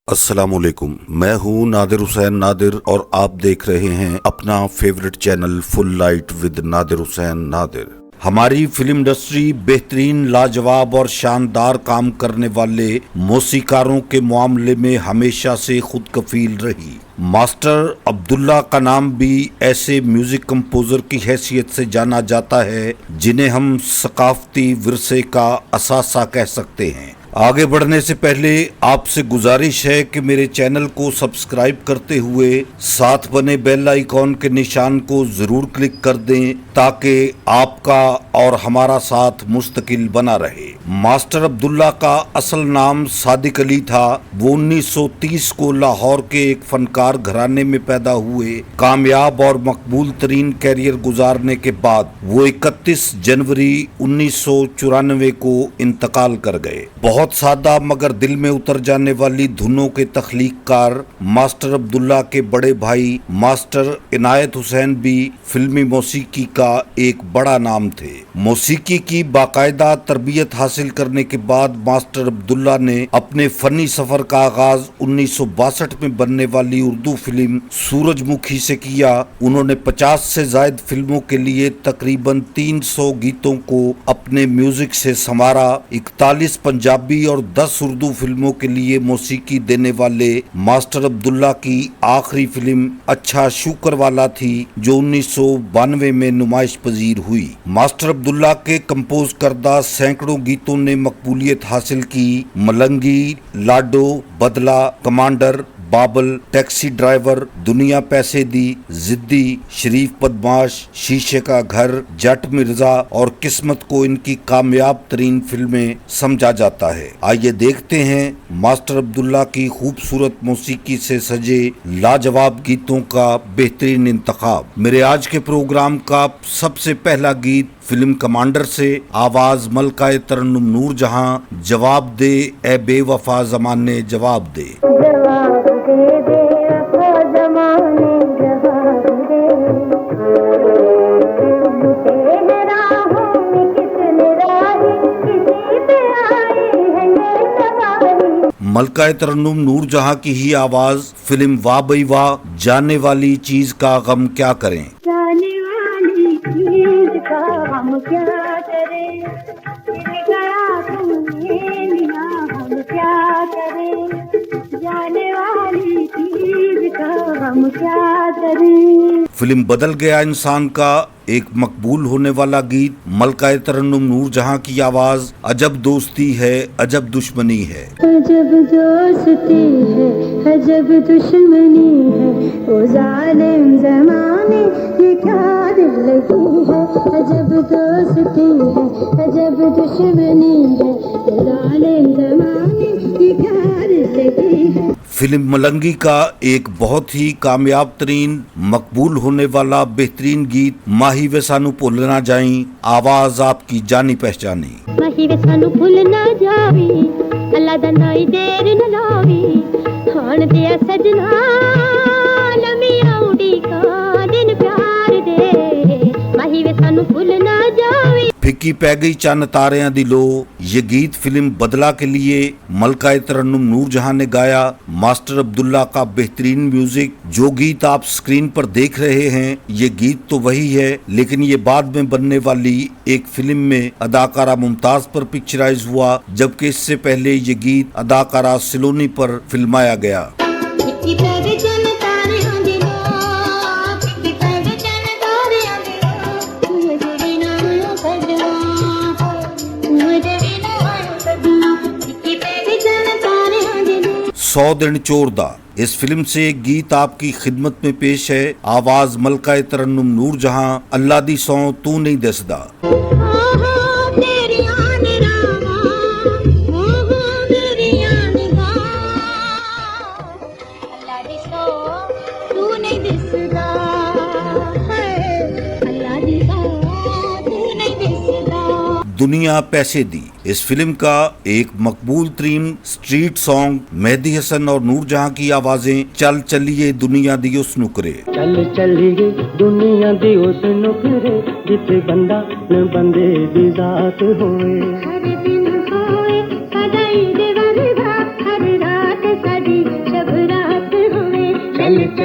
अस्सलामुअलैकुम। मैं हूँ नादिर हुसैन नादिर और आप देख रहे हैं अपना favourite channel full light with Nadir Hussain Nadir. हमारी फिल्म इंडस्ट्री बेहतरीन, लाजवाब और शानदार काम करने वाले मौसीकारों के मामले में हमेशा से खुद कफील रही। मास्टर अब्दुल्ला का नाम भी ऐसे म्यूजिक कंपोजर की हैसियत से जाना जाता है जिन्हें हम सकाफती विरसे का असासा कह सकते हैं। आगे बढ़ने से पहले आपसे गुजारिश है कि मेरे चैनल को सब्सक्राइब करते हुए साथ बने बेल आइकॉन के निशान को जरूर क्लिक कर दें ताकि आपका और हमारा साथ मुस्तकिल बना रहे। मास्टर अब्दुल्ला का असल नाम सादिक अली था। वो 1930 को लाहौर के एक फनकार घराने में पैदा हुए। कामयाब और मकबूल तरीन कैरियर गुजारने के बाद वो 31 जनवरी 1994 को इंतकाल कर गए। बहुत सादा मगर दिल में उतर जाने वाली धुनों के तख्लीककार मास्टर अब्दुल्ला के बड़े भाई मास्टर इनायत हुसैन भी फिल्मी मौसीकी का एक बड़ा नाम थे। मौसीकी की बाकायदा तरबियत हासिल करने के बाद मास्टर अब्दुल्ला ने अपने फनी सफर का आगाज 1962 में बनने वाली उर्दू फिल्म सूरजमुखी से किया। उन्होंने 50 से ज्यादा फिल्मों के लिए तकरीबन 300 गीतों को अपने म्यूजिक से संवारा। 41 पंजाबी और 10 उर्दू फिल्मों के लिए मौसीकी देने वाले मास्टर अब्दुल्ला की आखिरी फिल्म अच्छा शुक्र वाला थी जो 1992 में नुमाइश पजीर हुई। मास्टर अब्दुल्ला के कंपोज करदा सैकड़ों गीतों ने मकबूलियत हासिल की। मलंगी, लाडो, बदला, कमांडर, बाबल, टैक्सी ड्राइवर, दुनिया पैसे दी, जिद्दी, शरीफ बदमाश, शीशे का घर, जट मिर्जा और किस्मत को इनकी कामयाब तरीन फिल्में समझा जाता है। आइए देखते हैं मास्टर अब्दुल्ला की खूबसूरत मौसीकी से सजे लाजवाब गीतों का बेहतरीन इंतखाब। मेरे आज के प्रोग्राम का सबसे पहला गीत फिल्म कमांडर से, आवाज मलकाए तरन्नुम नूर जहां, जवाब दे ए बेवफा ज़माने जवाब दे। मलकाए तरन्नुम नूर जहां की ही आवाज फिल्म वाह बई वाह, जाने वाली चीज का गम क्या करें। जाने वाली चीज का हम क्या करें, गया तुमने लिया हम क्या करें, जाने वाली चीज का हम क्या करें। फिल्म बदल गया इंसान का एक मकबूल होने वाला गीत मलकाए तरन्नुम नूर जहां की आवाज अजब दोस्ती है अजब दुश्मनी है। अजब दोस्ती है अजब दुश्मनी है, ओ जालिम ज़माने ये क्या दिल लगी है। अजब दोस्ती है अजब दुश्मनी है, ओ जालिम ज़माने ये क्या दिल लगी है। फिल्म मलंगी का एक बहुत ही कामयाब तरीन मकबूल होने वाला बेहतरीन गीत माही वे सानू भुल ना जाई, आवाज आपकी जानी पहचानी। माही वे सानू भुल ना जावी, अल्लाह दा नाई देर न लावी, खान दिया सजना लमिया उड़ी का दिन प्यार दे, माही वे सानू भुल ना जावी। फिक्की पै गई चन्न तारियां दी लो, ये गीत फिल्म बदला के लिए मलकाए तरन्नुम नूर जहां ने गाया। मास्टर अब्दुल्ला का बेहतरीन म्यूजिक। जो गीत आप स्क्रीन पर देख रहे हैं ये गीत तो वही है, लेकिन ये बाद में बनने वाली एक फिल्म में अदाकारा मुमताज पर पिक्चराइज हुआ, जबकि इससे पहले ये गीत अदाकारा सिलोनी पर फिल्माया गया। सौ दिन चोरदा, इस फिल्म से एक गीत आपकी खिदमत में पेश है। आवाज मलकाए तरन्नुम नूर जहां, अल्लाह दी सौ तू नहीं दसदा। दुनिया पैसे दी, इस फिल्म का एक मकबूल तरीन स्ट्रीट सॉन्ग मेहदी हसन और नूर जहां की आवाजें। चल चलिए दुनिया दी उस नुकरे, चल चलिए दुनिया दी उस नुकरे, जिथे बंदा न बंदे दी जात होए। हर दिन होए सदाई दे वरदा, हर रात सदी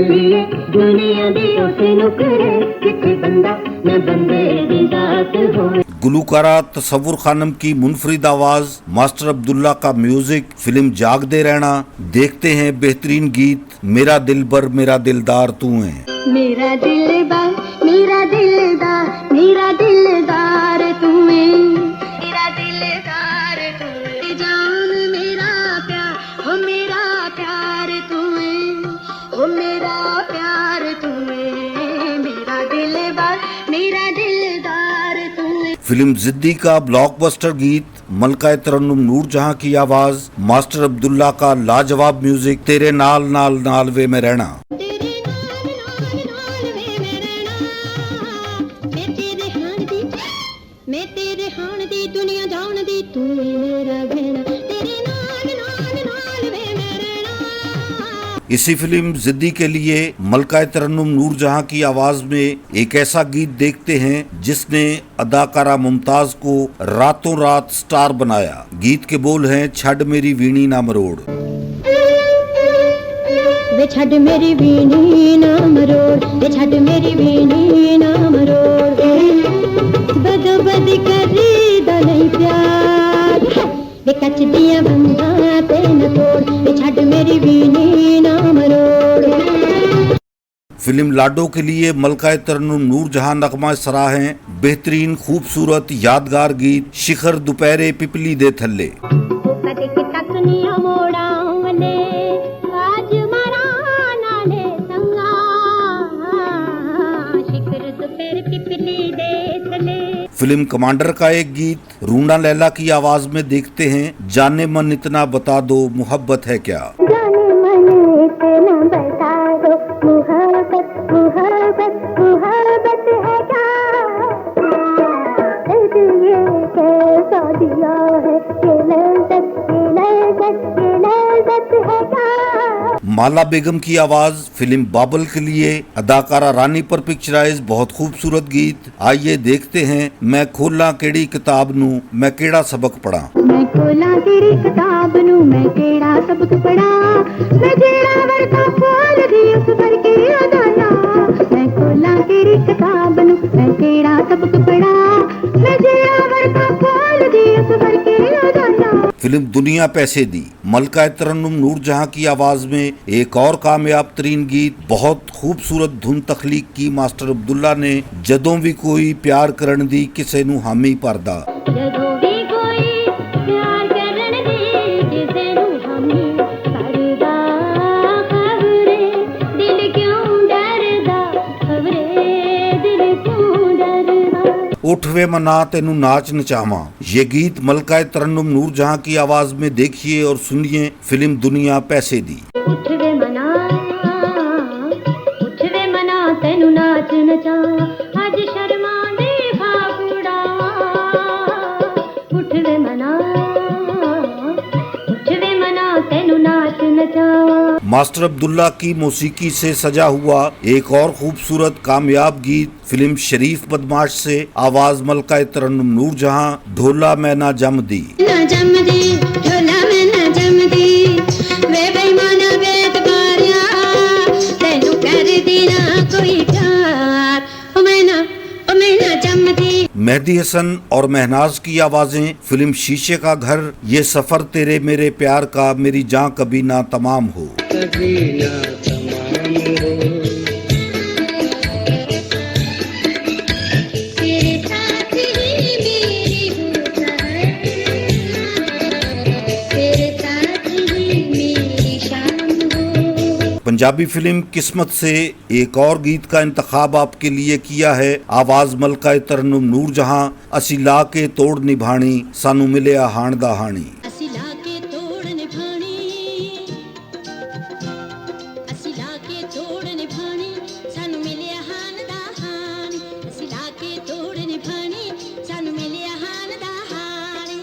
चलिए दुनिया दी उस नुकरे जिथे बंदा न बंदे दी जात होवे। गुलूकारा तसव्वुर खानम की मुनफरिद आवाज, मास्टर अब्दुल्ला का म्यूजिक, फिल्म जाग दे रहना। देखते हैं बेहतरीन गीत मेरा दिलबर मेरा दिलदार तू है। मेरा दिलबर मेरा दिलदार मेरा दिलदार तू है, मेरा दिलदार तू है, जान मेरा प्यार हो मेरा प्यार तू है, हो मेरा प्यार तू है, मेरा दिलबर मेरा दिलदार तू है। फिल्म जिद्दी का ब्लॉकबस्टर गीत, मलका तरन्नुम नूरजहां की आवाज, मास्टर अब्दुल्ला का लाजवाब म्यूजिक, तेरे नाल नाल नाल वे में रहना। मैं तेरे हाण दी दुनिया जान दी तू मेरा भेड़ा, तेरे नाल नाल नाल वे मैं रहना। इसी फिल्म जिद्दी के लिए मलका तरन्नुम नूरजहां की आवाज में एक ऐसा गीत देखते हैं जिसने अदाकारा मुमताज को रातों रात स्टार बनाया। गीत के बोल हैं छड़ मेरी वीणी ना मरोड़। वे छड़ मेरी वीणी ना मरोड़, वे छड़ मेरी वीणी ना मरोड़, बदो बदी करी दा नहीं प्यार, वे कच दिया बंदा ते न तोड़, वे छड़ मेरी वीणी ना मरोड़। फिल्म लाडो के लिए मलका तरन्नुम नूरजहां नगमा सराहें बेहतरीन खूबसूरत यादगार गीत शिखर दोपहरे पिपली दे थल्ले। कदे के तकनिया मोड़ा वने आज मारा नाले संगा, शिखर दोपहर पिपली दे थले। फिल्म कमांडर का एक गीत रूना लैला की आवाज में देखते हैं जाने मन इतना बता दो मोहब्बत है क्या। जाने मन इतना बता दो मोहब्बत मोहब्बत मोहब्बत है क्या, ये कैसा दिया है ये लज़्ज़त ये लज़्ज़त ये लज़्ज़त है क्या। माला बेगम की आवाज, फिल्म बाबल के लिए अदाकारा रानी पर पिक्चराइज बहुत खूबसूरत गीत। आइए देखते हैं मैं खोला केड़ी किताब नू मैं केड़ा सबक पढ़ा। मैं खोला तेरी किताब नू मैं केड़ा सबक पढ़ा, मैं जेड़ा वर्ता खोल दी उस पर के अदाना। मैं खोला तेरी किताब नू मैं केड़ा सबक पढ़ा, मैं जेड़ा वर्ता खोल दी उस पर के अदाना। फिल्म दुनिया पैसे दी, मलका तरन्नुम नूरजहां की आवाज में एक और कामयाब तरीन गीत, बहुत खूबसूरत धुन तख्लीक की मास्टर अब्दुल्ला ने। जदों भी कोई प्यार करन दी किसे नू हामी परदा, जदों भी कोई प्यार करन दी किसे नू हामी परदा, खबरे दिल क्यों डरदा, खबरे दिल क्यों डरदा। उठ वे मना तेनू नाच नचावा, ये गीत मलका तरन्नुम नूरजहां की आवाज में देखिए और सुनिए फिल्म दुनिया पैसे दी। उठ वे मना तेनू नाच नचा, आज शर्मा दे भागुड़ा। उठ वे मना तेनू नाच नचा। मास्टर अब्दुल्ला की मौसीकी से सजा हुआ एक और खूबसूरत कामयाब गीत फिल्म शरीफ बदमाश से, आवाज मलका तरन्नुम नूरजहां, ढोला मैं ना जम दी। ना जम दी ढोला मैं ना जम दी, वे बेईमाना बेतबारिया तेनू कर देना कोई प्यार, ओ मैं ना जम दी। मेहदी हसन और महनाज की आवाजें, फिल्म शीशे का घर, ये सफर तेरे मेरे प्यार का मेरी जान कभी ना तमाम हो। कभी ना तमाम हो, तेरे साथ ही मेरी होता है, तेरे साथ ही मेरी शाम हो। पंजाबी फिल्म किस्मत से एक और गीत का इंतखाब आपके लिए किया है, आवाज मलका तरन्नुम नूरजहां, असी ला के तोड़ निभानी सानू मिलिया हाण दा हाणी। असी लाके तोड़ निभानी, असी लाके तोड़ निभानी सानू मिलिया हान दा हानी, असी लाके तोड़ निभानी सानू मिलिया हान दा हानी।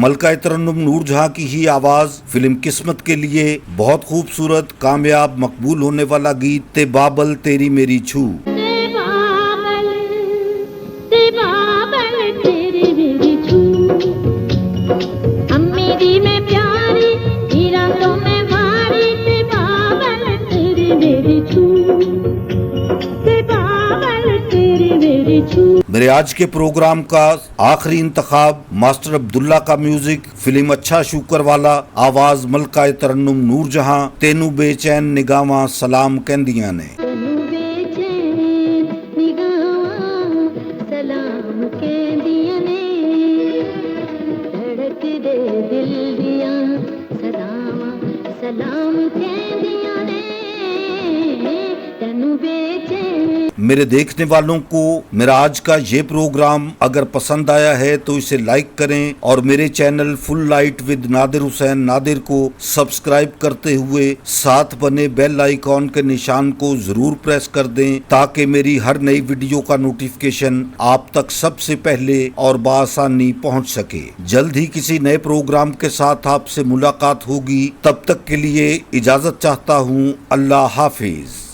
मलका तरन्नुम नूरजहां की ही आवाज, फिल्म किस्मत के लिए बहुत खूबसूरत कामयाब मकबूल होने वाला गीत ते बाबल तेरी मेरी छू। ते बाबल तेरी मेरी छू, अम्मी दी मैं प्यारी हीरा तो मैं मारी, ते बाबल तेरी मेरी छू। आज के प्रोग्राम का आखिरी इंतखाब मास्टर अब्दुल्ला का म्यूजिक, फिल्म अच्छा शुकर वाला, आवाज मलका तरन्नुम नूरजहां, तेनू बेचैन निगावां सलाम कहंदियां ने। तेनू बेचैन निगाहां सलाम कहंदियां ने, धड़क दे दिल दियां सदावां सलाम कहंदियां ने, तेनू बेचैन। मेरे देखने वालों को मेरा आज का ये प्रोग्राम अगर पसंद आया है तो इसे लाइक करें और मेरे channel full light with Nadir Hussain Nadir को सब्सक्राइब करते हुए साथ बने बेल आइकॉन के निशान को जरूर प्रेस कर दें, ताकि मेरी हर नई वीडियो का नोटिफिकेशन आप तक सबसे पहले और बआसानी पहुंच सके। जल्द ही किसी नए प्रोग्राम के साथ आपसे मुलाकात होगी, तब तक के लिए इजाजत चाहता हूं। अल्लाह हाफिज।